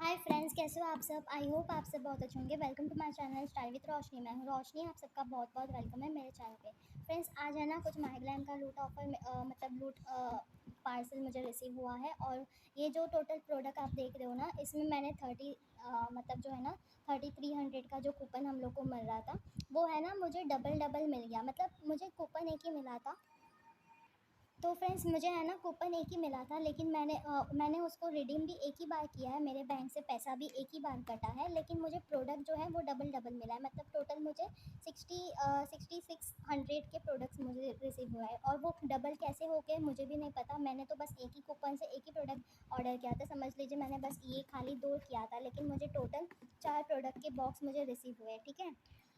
Hi friends, कैसे हो आप सब। आई होप आप सब बहुत अच्छे होंगे। Welcome to my channel style with Roshni. मैं हूँ रोशनी, आप सबका बहुत बहुत वेलकम है मेरे चैनल पे। फ्रेंड्स, आज है ना कुछ माइग्रेन का लूट ऑफर मतलब लूट पार्सल मुझे रिसीव हुआ है। और ये जो टोटल प्रोडक्ट आप देख रहे हो ना, इसमें मैंने मतलब जो है ना 3300 का जो कूपन हम लोग को मिल रहा था, वो है ना मुझे डबल डबल मिल गया। मतलब मुझे कूपन एक ही मिला था। तो फ्रेंड्स, मुझे है ना कूपन एक ही मिला था, लेकिन मैंने उसको रिडीम भी एक ही बार किया है। मेरे बैंक से पैसा भी एक ही बार कटा है, लेकिन मुझे प्रोडक्ट जो है वो डबल डबल मिला है। मतलब टोटल मुझे 6600 के प्रोडक्ट्स मुझे रिसीव हुआ है। और वो डबल कैसे हो गए मुझे भी नहीं पता। मैंने तो बस एक ही कूपन से एक ही प्रोडक्ट ऑर्डर किया था। समझ लीजिए मैंने बस ये खाली 2 किया था, लेकिन मुझे टोटल 4 प्रोडक्ट के बॉक्स मुझे रिसीव हुए, ठीक है।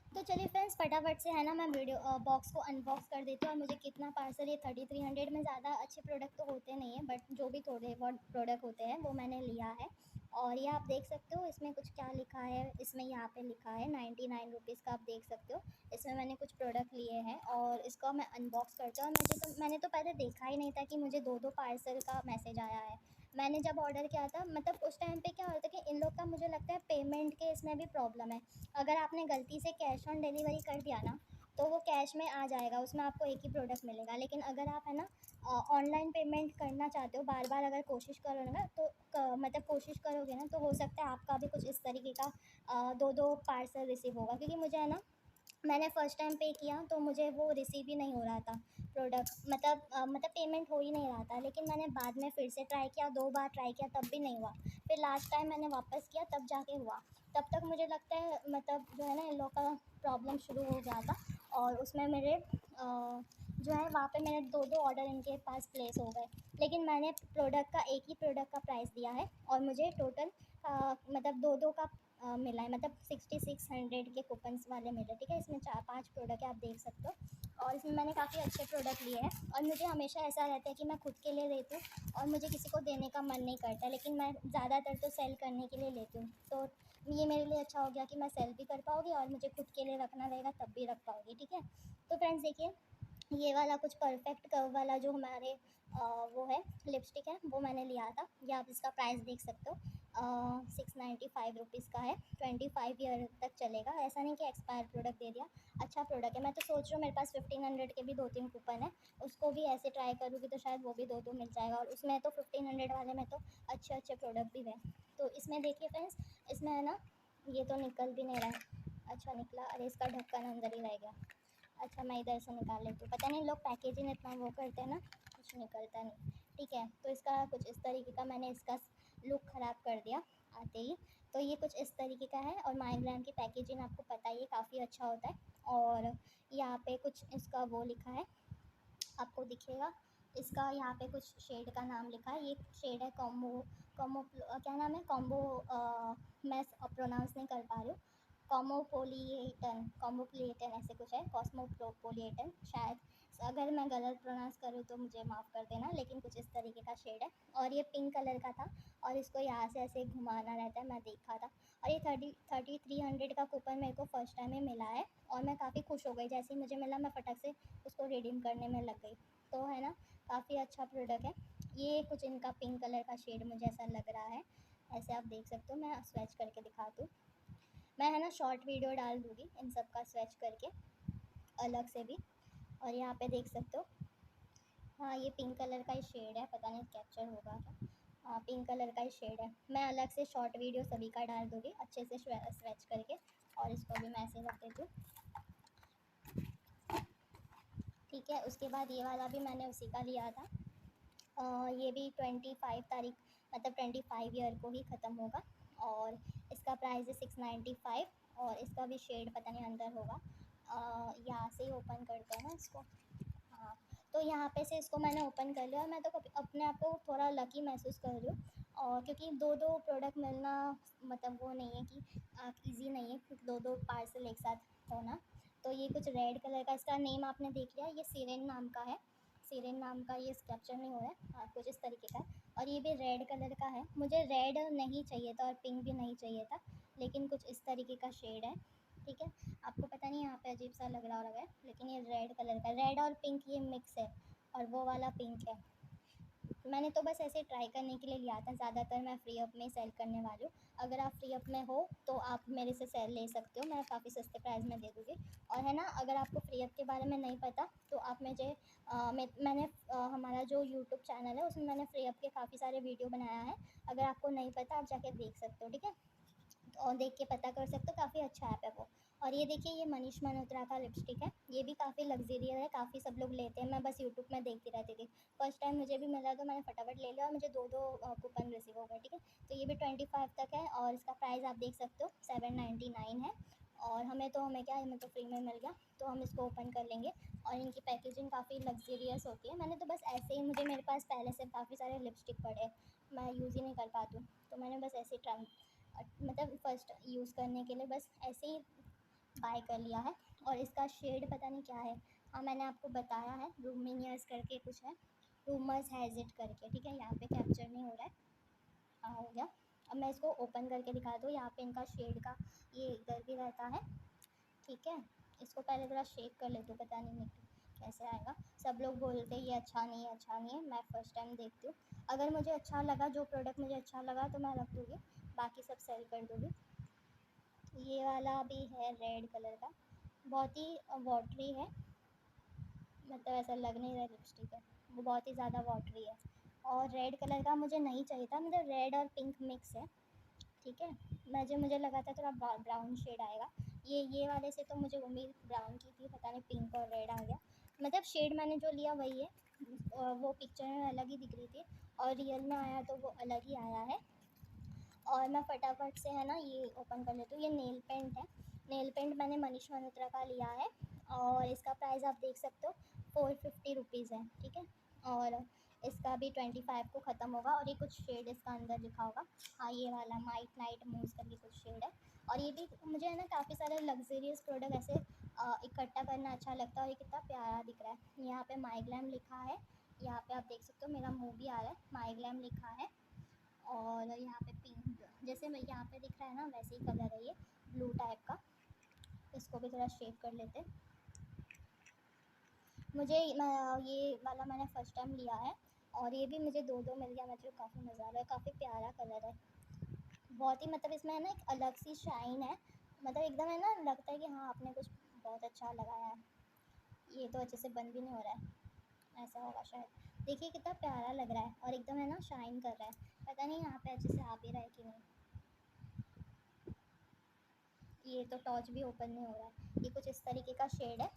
तो चलिए फ्रेंड्स, फटाफट से है ना मैं वीडियो बॉक्स को अनबॉक्स कर देती हूँ। और मुझे कितना पार्सल, ये 3300 में ज़्यादा अच्छे प्रोडक्ट तो होते नहीं हैं, बट जो भी थोड़े बहुत प्रोडक्ट होते हैं वो मैंने लिया है। और ये आप देख सकते हो इसमें कुछ क्या लिखा है। इसमें यहाँ पे लिखा है 99 रुपीज़ का, आप देख सकते हो। इसमें मैंने कुछ प्रोडक्ट लिए हैं और इसको मैं अनबॉक्स करती हूँ। और मैंने तो पहले देखा ही नहीं था कि मुझे दो दो पार्सल का मैसेज आया है। मैंने जब ऑर्डर किया था, मतलब उस टाइम पे क्या होता है कि इन लोग का मुझे लगता है पेमेंट के इसमें भी प्रॉब्लम है। अगर आपने गलती से कैश ऑन डिलीवरी कर दिया ना, तो वो कैश में आ जाएगा, उसमें आपको एक ही प्रोडक्ट मिलेगा। लेकिन अगर आप है ना ऑनलाइन पेमेंट करना चाहते हो, बार बार अगर कोशिश करोगे ना, तो मतलब कोशिश करोगे ना, तो हो सकता है आपका भी कुछ इस तरीके का दो दो पार्सल रिसीव होगा। क्योंकि मुझे है ना, मैंने फ़र्स्ट टाइम पे किया तो मुझे वो रिसीव ही नहीं हो रहा था प्रोडक्ट। मतलब पेमेंट हो ही नहीं रहा था। लेकिन मैंने बाद में फिर से ट्राई किया, 2 बार ट्राई किया, तब भी नहीं हुआ। फिर लास्ट टाइम मैंने वापस किया, तब जाके हुआ। तब तक मुझे लगता है मतलब जो है ना इन लोग का प्रॉब्लम शुरू हो गया था। और उसमें मेरे जो है वहाँ पे मेरे 2-2 ऑर्डर इनके पास प्लेस हो गए। लेकिन मैंने प्रोडक्ट का एक ही प्रोडक्ट का प्राइस दिया है और मुझे टोटल मतलब 2-2 का मिला है। मतलब 6600 के कूपन्स वाले मिले, ठीक है। इसमें 4-5 प्रोडक्ट है, आप देख सकते हो। और इसमें मैंने काफ़ी अच्छे प्रोडक्ट लिए हैं। और मुझे हमेशा ऐसा रहता है कि मैं खुद के लिए लेती हूँ और मुझे किसी को देने का मन नहीं करता, लेकिन मैं ज़्यादातर तो सेल करने के लिए लेती हूँ। तो ये मेरे लिए अच्छा हो गया कि मैं सेल भी कर पाऊँगी और मुझे खुद के लिए रखना रहेगा तब भी रख पाऊँगी, ठीक है। तो फ्रेंड्स देखिए, ये वाला कुछ परफेक्ट कर्व वाला जो हमारे वो है लिपस्टिक है, वो मैंने लिया था। ये आप इसका प्राइस देख सकते हो। 695 रुपीज़ का है। 25 ईयर तक चलेगा। ऐसा नहीं कि एक्सपायर प्रोडक्ट दे दिया। अच्छा प्रोडक्ट है। मैं तो सोच रही हूँ मेरे पास 1500 के भी 2-3 कूपन है, उसको भी ऐसे ट्राई करूँगी तो शायद वो भी 2-2 मिल जाएगा। और उसमें तो 1500 वाले में तो अच्छे अच्छे प्रोडक्ट भी हैं। तो इसमें देखिए फ्रेंड्स, इसमें है ना, ये तो निकल भी नहीं रहा है। अच्छा निकला, अरे इसका ढक्कन अंदर ही रह गया। अच्छा, मैं इधर से निकाल लेती हूँ। पता नहीं लोग पैकेजिंग इतना वो करते हैं ना, कुछ निकलता नहीं, ठीक है। तो इसका कुछ इस तरीके का मैंने इसका लुक ख़राब कर दिया आते ही। तो ये कुछ इस तरीके का है। और माइग्रेन की पैकेजिंग आपको पता ही है, काफ़ी अच्छा होता है। और यहाँ पे कुछ इसका वो लिखा है, आपको दिखेगा। इसका यहाँ पे कुछ शेड का नाम लिखा है। ये शेड है कॉम्बो, क्या नाम है, कॉम्बो, मैं प्रोनाउंस नहीं कर पा रही हूँ। कॉम्बोप्लिएटन ऐसे कुछ है, कॉस्मोपोलिएटन शायद। अगर मैं गलत प्रोनाउंस करूँ तो मुझे माफ़ कर देना, लेकिन कुछ इस तरीके का शेड है। और ये पिंक कलर का था और इसको यहाँ से ऐसे घुमाना रहता है, मैं देखा था। और ये 3300 का कूपन मेरे को फ़र्स्ट टाइम में मिला है और मैं काफ़ी खुश हो गई। जैसे ही मुझे मिला मैं फटक से उसको रिडीम करने में लग गई। तो है ना, काफ़ी अच्छा प्रोडक्ट है। ये कुछ इनका पिंक कलर का शेड मुझे ऐसा लग रहा है। ऐसे आप देख सकते हो, मैं स्वेच करके दिखाती हूँ। मैं है ना शॉर्ट वीडियो डाल दूँगी इन सब का स्वेच करके अलग से भी। और यहाँ पे देख सकते हो, हाँ ये पिंक कलर का ही शेड है, पता नहीं कैप्चर होगा क्या। हाँ पिंक कलर का ही शेड है। मैं अलग से शॉर्ट वीडियो सभी का डाल दूँगी अच्छे से स्वेच करके। और इसको भी मैं ऐसे रख देती हूँ, ठीक है। उसके बाद ये वाला भी मैंने उसी का लिया था। ये भी 25 तारीख, मतलब 25 ईयर को ही ख़त्म होगा। और इसका प्राइस है 695। और इसका भी शेड पता नहीं अंदर होगा। यहाँ से ही ओपन करते हैं ना इसको। हाँ, तो यहाँ पे से इसको मैंने ओपन कर लिया और मैं तो अपने आप को थोड़ा लकी महसूस कर रही हूँ। और क्योंकि दो दो प्रोडक्ट मिलना मतलब वो नहीं है कि ईज़ी नहीं है, क्योंकि दो दो पार्सल एक साथ होना। तो ये कुछ रेड कलर का, इसका नेम आपने देख लिया, ये सिरेन नाम का है। सिरेन नाम का, ये कैप्चर नहीं हो रहा है, हाँ कुछ इस तरीके का है। और ये भी रेड कलर का है। मुझे रेड नहीं चाहिए था और पिंक भी नहीं चाहिए था, लेकिन कुछ इस तरीके का शेड है, ठीक है। आपको पता नहीं यहाँ पे अजीब सा लग रहा है, लेकिन ये रेड कलर का, रेड और पिंक ये मिक्स है। और वो वाला पिंक है, मैंने तो बस ऐसे ट्राई करने के लिए लिया था। ज़्यादातर मैं फ्री अप में सेल करने वाली हूँ। अगर आप फ्री अप में हो तो आप मेरे से सेल ले सकते हो, मैं काफ़ी सस्ते प्राइस में दे दूँगी। और है ना, अगर आपको फ्री अप के बारे में नहीं पता तो आप मुझे मैंने हमारा जो यूट्यूब चैनल है उसमें मैंने फ्री अप के काफ़ी सारे वीडियो बनाया है। अगर आपको नहीं पता आप जाके देख सकते हो, ठीक है। और देख के पता कर सकते हो, काफ़ी अच्छा ऐप है वो। और ये देखिए, ये मनीष मल्होत्रा का लिपस्टिक है। ये भी काफ़ी लग्जरियस है, काफ़ी सब लोग लेते हैं। मैं बस यूट्यूब में देखती रहती थी। फर्स्ट टाइम मुझे भी मिला तो मैंने फटाफट ले लिया और मुझे दो दो कूपन रिसीव हो गए, ठीक है। तो ये भी 25 तक है और इसका प्राइस आप देख सकते हो 799 है। और हमें क्या, हमें तो फ्री में मिल गया, तो हम इसको ओपन कर लेंगे। और इनकी पैकेजिंग काफ़ी लग्जरियस होती है। मैंने तो बस ऐसे ही, मुझे मेरे पास पहले से काफ़ी सारे लिपस्टिक पड़े हैं, मैं यूज़ ही नहीं कर पाती हूँ, तो मैंने बस ऐसे ही ट्राई, मतलब फ़र्स्ट यूज़ करने के लिए बस ऐसे ही बाय कर लिया है। और इसका शेड पता नहीं क्या है। हाँ, मैंने आपको बताया है, रूमिनियर्स करके कुछ है, रूमर्स हैज़ इट करके, ठीक है। यहाँ पे कैप्चर नहीं हो रहा है। हाँ, हो गया। अब मैं इसको ओपन करके दिखा दूँ। यहाँ पे इनका शेड का ये इधर भी रहता है, ठीक है। इसको पहले ज़रा शेक कर लेती हूँ, पता नहीं मेरे को कैसे आएगा। सब लोग बोलते हैं ये अच्छा नहीं है, अच्छा नहीं है। मैं फ़र्स्ट टाइम देखती हूँ। अगर मुझे अच्छा लगा, जो प्रोडक्ट मुझे अच्छा लगा तो मैं रख दूँगी, बाकी सब सेल कर दूँगी। ये वाला भी है रेड कलर का, बहुत ही वाटरी है, मतलब ऐसा लग नहीं रहा लिपस्टिक है, वो बहुत ही ज़्यादा वाटरी है। और रेड कलर का मुझे नहीं चाहिए था, मतलब रेड और पिंक मिक्स है, ठीक है। मुझे लगा था थोड़ा ब्राउन शेड आएगा। ये वाले से तो मुझे उम्मीद ब्राउन की थी, पता नहीं पिंक और रेड आ गया। मतलब शेड मैंने जो लिया वही है, वो पिक्चर में अलग ही दिख रही थी और रियल में आया तो वो अलग ही आया है। और मैं फटाफट से है ना ये ओपन कर लेती हूँ। ये नेल पेंट है। नेल पेंट मैंने मनीष मल्होत्रा का लिया है और इसका प्राइस आप देख सकते हो 450 रुपीज़ है, ठीक है। और इसका भी 25 को ख़त्म होगा। और ये कुछ शेड इसका अंदर लिखा होगा, हाँ ये वाला माइट नाइट मूव्स करके कुछ शेड है। और ये भी मुझे है ना काफ़ी सारे लग्जरियस प्रोडक्ट ऐसे इकट्ठा करना अच्छा लगता है। और ये कितना प्यारा दिख रहा है। यहाँ पे माई ग्लैम लिखा है, यहाँ पे आप देख सकते हो मेरा मुँह भी आ रहा है, माई ग्लैम लिखा है। और यहाँ पे पिंक, जैसे मैं यहाँ पे दिख रहा है ना वैसे ही कलर है, ये ब्लू टाइप का। इसको भी थोड़ा शेक कर लेते हैं। ये वाला मैंने फ़र्स्ट टाइम लिया है और ये भी मुझे दो दो मिल गया, मतलब काफ़ी मज़ा आ रहा है, काफ़ी प्यारा कलर है, बहुत ही, मतलब इसमें है ना एक अलग सी शाइन है, मतलब एकदम है ना, लगता है कि हाँ आपने कुछ बहुत अच्छा लगाया है। ये तो अच्छे से बंद भी नहीं हो रहा है, ऐसा होगा शायद। देखिए कितना प्यारा लग रहा है और एकदम है ना शाइन कर रहा है। पता नहीं यहाँ पे अच्छे से आ भी रहा है कि नहीं। ये तो टॉर्च भी ओपन नहीं हो रहा है। ये कुछ इस तरीके का शेड है।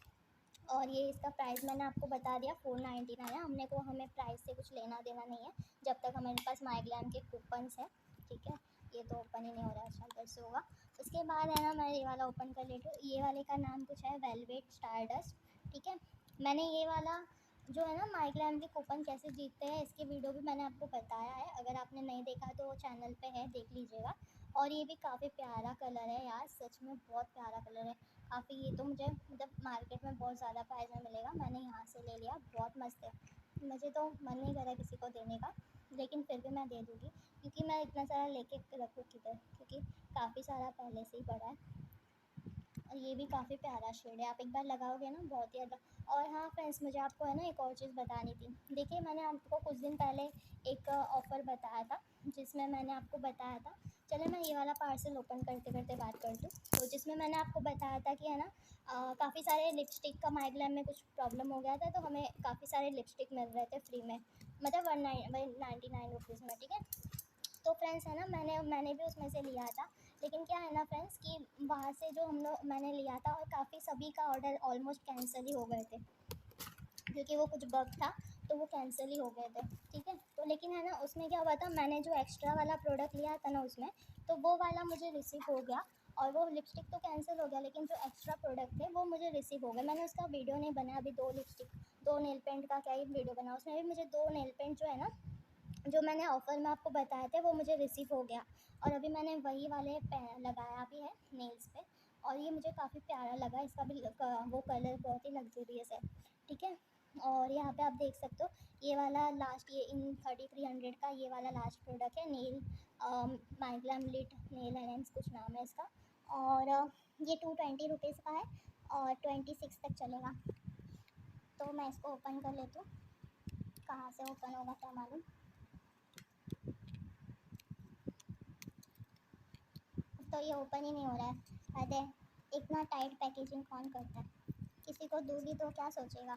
और ये इसका प्राइस मैंने आपको बता दिया 499 है। हमें प्राइस से कुछ लेना देना नहीं है, जब तक हमारे पास माइग्लैम के कूपन्स हैं, ठीक है। ये तो ओपन ही नहीं हो रहा है, शायद से होगा। उसके बाद है ना, मैं ये वाला ओपन कर लेती हूँ। ये वाले का नाम कुछ है वेलवेट स्टारडस्ट, ठीक है। मैंने ये वाला जो है ना माइग्लैम के कूपन कैसे जीतते हैं, इसके वीडियो भी मैंने आपको बताया है। अगर आपने नहीं देखा तो वो चैनल पे है, देख लीजिएगा। और ये भी काफ़ी प्यारा कलर है यार, सच में बहुत प्यारा कलर है काफ़ी। ये तो मुझे मतलब मार्केट में बहुत ज़्यादा प्राइस में मिलेगा, मैंने यहाँ से ले लिया, बहुत मस्त है। मुझे तो मन नहीं करा किसी को देने का, लेकिन फिर भी मैं दे दूँगी, क्योंकि मैं इतना सारा लेके रखूँ किधर, क्योंकि काफ़ी सारा पहले से ही पड़ा है। और ये भी काफ़ी प्यारा शेड है, आप एक बार लगाओगे ना बहुत ही अलग। और हाँ फ्रेंड्स, मुझे आपको है ना एक और चीज़ बतानी थी। देखिए, मैंने आपको कुछ दिन पहले एक ऑफ़र बताया था, जिसमें मैंने आपको बताया था, चलो मैं ये वाला पार्सल ओपन करते करते बात कर दूँ। तो जिसमें मैंने आपको बताया था कि है ना काफ़ी सारे लिपस्टिक का माइग्लैम में कुछ प्रॉब्लम हो गया था, तो हमें काफ़ी सारे लिपस्टिक मिल रहे थे फ्री में, मतलब 199 रुपीज़ में, ठीक है। तो फ्रेंड्स है ना, मैंने भी उसमें से लिया था। लेकिन क्या है ना फ्रेंड्स, कि वहाँ से जो मैंने लिया था, और काफ़ी सभी का ऑर्डर ऑलमोस्ट कैंसिल ही हो गए थे, क्योंकि वो कुछ बग था, तो वो कैंसिल ही हो गए थे, ठीक है। तो लेकिन है ना, उसमें क्या हुआ था, मैंने जो एक्स्ट्रा वाला प्रोडक्ट लिया था ना उसमें, तो वो वाला मुझे रिसीव हो गया। और वो लिपस्टिक तो कैंसिल हो गया, लेकिन जो एक्स्ट्रा प्रोडक्ट थे वो मुझे रिसीव हो गए। मैंने उसका वीडियो नहीं बनाया अभी, दो नेल पेंट का क्या ही वीडियो बना, उसमें भी मुझे दो नेल पेंट जो है ना, जो मैंने ऑफ़र में आपको बताए थे, वो मुझे रिसीव हो गया। और अभी मैंने वही वाले लगाया भी है नेल्स पे, और ये मुझे काफ़ी प्यारा लगा। इसका भी वो कलर बहुत ही लग्जरियस है, ठीक है। और यहाँ पे आप देख सकते हो, ये वाला लास्ट, ये इन 3300 का ये वाला लास्ट प्रोडक्ट है, नेल माइग्लैम लिट नेल एलेंस कुछ नाम है इसका। और ये 220 रुपीज़ का है और 26 तक चलेगा। तो मैं इसको ओपन कर लेती हूँ, कहाँ से ओपन होगा क्या मालूम। तो ये ओपन ही नहीं हो रहा है। अरे इतना टाइट पैकेजिंग कौन करता है? किसी को दूंगी तो क्या सोचेगा?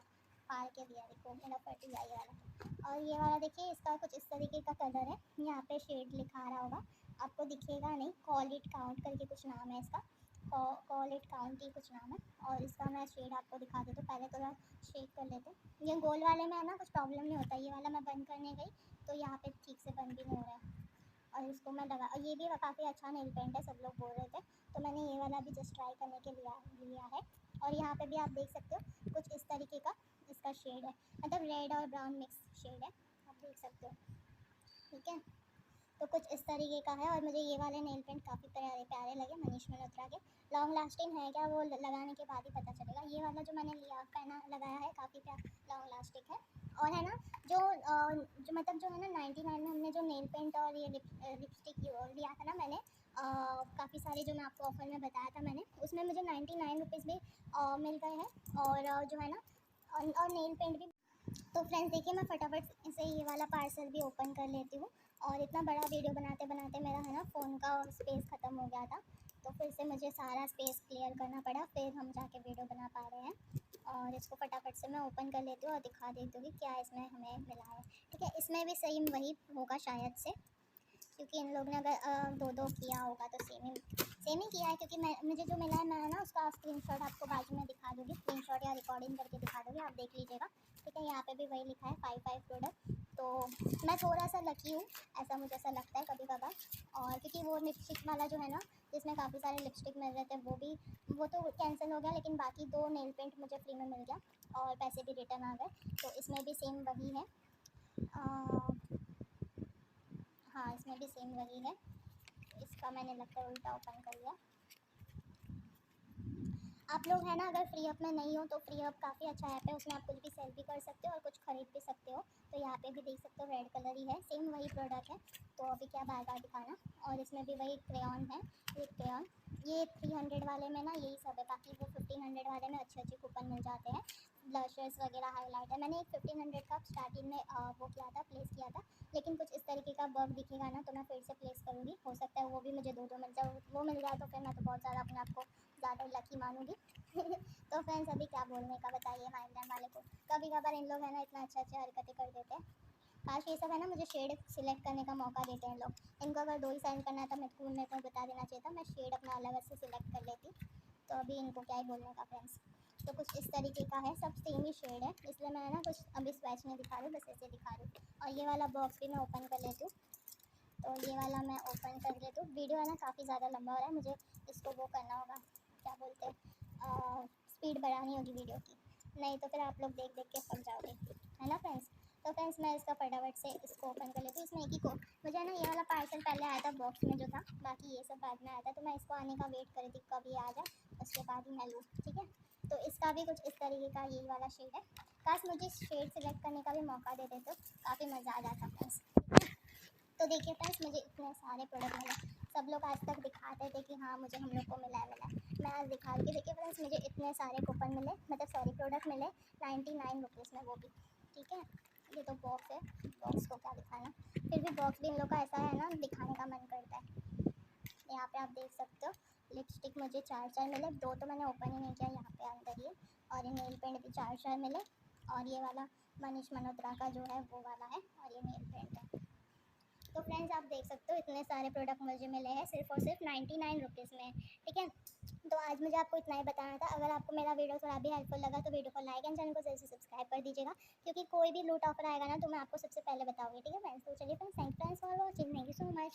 फाड़ के दिया, देखो मेरा फट गया ये वाला। और ये वाला देखिए, इसका कुछ इस तरीके का कलर है, यहाँ पे शेड लिखा रहा होगा, आपको दिखेगा नहीं, कॉल इट काउंट करके कुछ नाम है इसका, कॉल इट काउंट ही कुछ नाम है। और इसका मैं शेड आपको दिखा देती हूँ, पहले तो मैं शेक कर लेते हैं। ये गोल वाले में है ना कुछ प्रॉब्लम नहीं होता, ये वाला मैं बंद करने गई तो यहाँ पे ठीक से बंद भी नहीं हो रहा है। और इसको मैं लगा, और ये भी काफ़ी अच्छा नेल पेंट है, सब लोग बोल रहे थे, तो मैंने ये वाला भी जस्ट ट्राई करने के लिया है। और यहाँ पे भी आप देख सकते हो कुछ इस तरीके का इसका शेड है, मतलब रेड और ब्राउन मिक्स शेड है, आप देख सकते हो। ठीक है, तो कुछ इस तरीके का है। और मुझे ये वाले नेल पेंट काफ़ी प्यारे प्यारे लगे मनीष मल्होत्रा के। लॉन्ग लास्टिंग है क्या, वो लगाने के बाद ही पता चलेगा। ये वाला जो मैंने लिया पहना लगाया है काफ़ी लॉन्ग लास्टिक है। और है ना जो मतलब जो है ना 99 में हमने जो नेल पेंट और ये लिपस्टिक लिया था ना मैंने, काफ़ी सारे जो मैं आपको ऑफर में बताया था मैंने, उसमें मुझे 99 रुपीज़ भी मिल गए हैं। और जो है ना और नेल पेंट भी। तो फ्रेंड्स देखिए, मैं फटाफट से ये वाला पार्सल भी ओपन कर लेती हूँ। और इतना बड़ा वीडियो बनाते बनाते मेरा है ना फ़ोन का स्पेस ख़त्म हो गया था, तो फिर से मुझे सारा स्पेस क्लियर करना पड़ा, फिर हम जाके वीडियो बना पा रहे हैं। और इसको फटाफट से मैं ओपन कर लेती हूँ और दिखा देती हूँ कि क्या इसमें हमें मिला है। ठीक है, इसमें भी सेम वही होगा शायद से, क्योंकि इन लोग ने अगर दो दो किया होगा तो सेम ही किया है, क्योंकि मुझे जो मिला है मैं ना उसका स्क्रीनशॉट आपको बाजू में दिखा दूँगी, स्क्रीनशॉट या रिकॉर्डिंग करके दिखा दूँगी, आप देख लीजिएगा। ठीक है, यहाँ पे भी वही लिखा है 5 प्रोडक्ट। तो मैं थोड़ा सा लकी हूँ, ऐसा मुझे ऐसा लगता है कभी कभार। और क्योंकि वो लिपस्टिक वाला जो है ना, जिसमें काफ़ी सारे लिपस्टिक मिल रहे थे, वो तो कैंसिल हो गया, लेकिन बाकी 2 नेल पेंट मुझे फ्री में मिल गया और पैसे भी रिटर्न आ गए। तो इसमें भी सेम वही है। हाँ, इसमें भी सेम वही है। इसका मैंने लगता है उल्टा ओपन कर लिया। आप लोग है ना अगर फ्री अप में नहीं हो तो फ्री अप काफ़ी अच्छा ऐप है, उसमें आप कुछ भी सेल भी कर सकते हो और कुछ खरीद भी सकते हो। तो यहाँ पे भी देख सकते हो रेड कलर ही है, सेम वही प्रोडक्ट है। तो अभी क्या बार बार दिखाना। और इसमें भी वही क्रेयॉन है, ये क्रेयॉन, ये 300 वाले में ना यही सब है, बाकी वो 1500 वाले में अच्छे अच्छे कूपन मिल जाते हैं, ब्लशर्स वगैरह, हाईलाइटर। मैंने एक 1500 का स्टार्टिंग में वो किया था, प्लेस किया था, लेकिन कुछ इस तरीके का वर्क दिखेगा ना तो मैं फिर से प्लेस करूँगी, हो सकता है वो भी मुझे दो मिल जाए, वो मिल जाए तो फिर मैं तो बहुत ज़्यादा अपने आप को ज़्यादा लकी मानूंगी। तो फ्रेंड्स अभी क्या बोलने का बताइए माइंड वाले को, कभी कभार इन लोग है ना इतना अच्छे अच्छे हरकतें कर देते हैं। काश ये सब है ना मुझे शेड सिलेक्ट करने का मौका देते हैं लोग। इनको अगर 2 ही सेंड करना था मेरे को बता देना चाहिए था, मैं शेड अपना अलग से सिलेक्ट कर लेती। तो अभी इनको क्या ही बोलने का फ्रेंड्स। तो कुछ इस तरीके का है, सब सेम ही शेड है, इसलिए मैं ना कुछ अभी स्वैच नहीं दिखा रही, बस ऐसे दिखा रही हूँ। और ये वाला बॉक्स भी मैं ओपन कर लेती हूँ। तो ये वाला मैं ओपन कर लेती हूँ। वीडियो है ना काफ़ी ज़्यादा लंबा हो रहा है, मुझे इसको वो करना होगा, क्या बोलते हैं, स्पीड बढ़ानी होगी वीडियो की, नहीं तो फिर आप लोग देख देख के पक जाओगे, है ना फ्रेंड्स। तो फ्रेंड्स मैं इसका फटाफट से इसको ओपन कर लेती हूँ। इसमें एक ही को मुझे है ना ये वाला पार्सल पहले आया था बॉक्स में जो था, बाकी ये सब बाद में आया था, तो मैं इसको आने का वेट कर रही थी कभी आ जाए, उसके बाद ही मैं लूँ। ठीक है, तो इसका भी कुछ इस तरीके का यही वाला शेड है। काश मुझे शेड सिलेक्ट करने का भी मौका दे देते तो काफ़ी मज़ा आ जाता फ्रेंड्स। तो देखिए फ्रेंड्स, मुझे इतने सारे प्रोडक्ट मिले। सब लोग आज तक दिखाते थे कि हाँ मुझे हम लोग को मिला है। मैं आज दिखा रही थी, देखिए फ्रेंड्स मुझे इतने सारे कूपन मिले, मतलब सॉरी प्रोडक्ट मिले 99 रुपीज़ में, वो भी। ठीक है, ये तो बॉक्स है, बॉक्स को क्या दिखाना, फिर भी बॉक्स भी इन लोग का ऐसा है ना दिखाने का मन करता है। यहाँ पे आप देख सकते हो लिपस्टिक मुझे 4 मिले, 2 तो मैंने ओपन ही नहीं किया, यहाँ पे अंदर ही। और ये नेल पेंट भी 4 मिले। और ये वाला मनीष मल्होत्रा का जो है वो वाला है, और ये नेल पेंट है। तो फ्रेंड्स आप देख सकते हो इतने सारे प्रोडक्ट मुझे मिले हैं सिर्फ और सिर्फ 99 रुपीज़ में। ठीक है, तो आज मुझे आपको इतना ही बताना था। अगर आपको मेरा वीडियो थोड़ा भी हेल्पफुल लगा तो वीडियो को लाइक एंड चैनल को जल्दी से सब्सक्राइब कर दीजिएगा, क्योंकि कोई भी लूट ऑफर आएगा ना तो मैं आपको सबसे पहले बताऊंगी। ठीक है फ्रेंड्स, तो चलिए friends, thank friends for watching, thank you so much.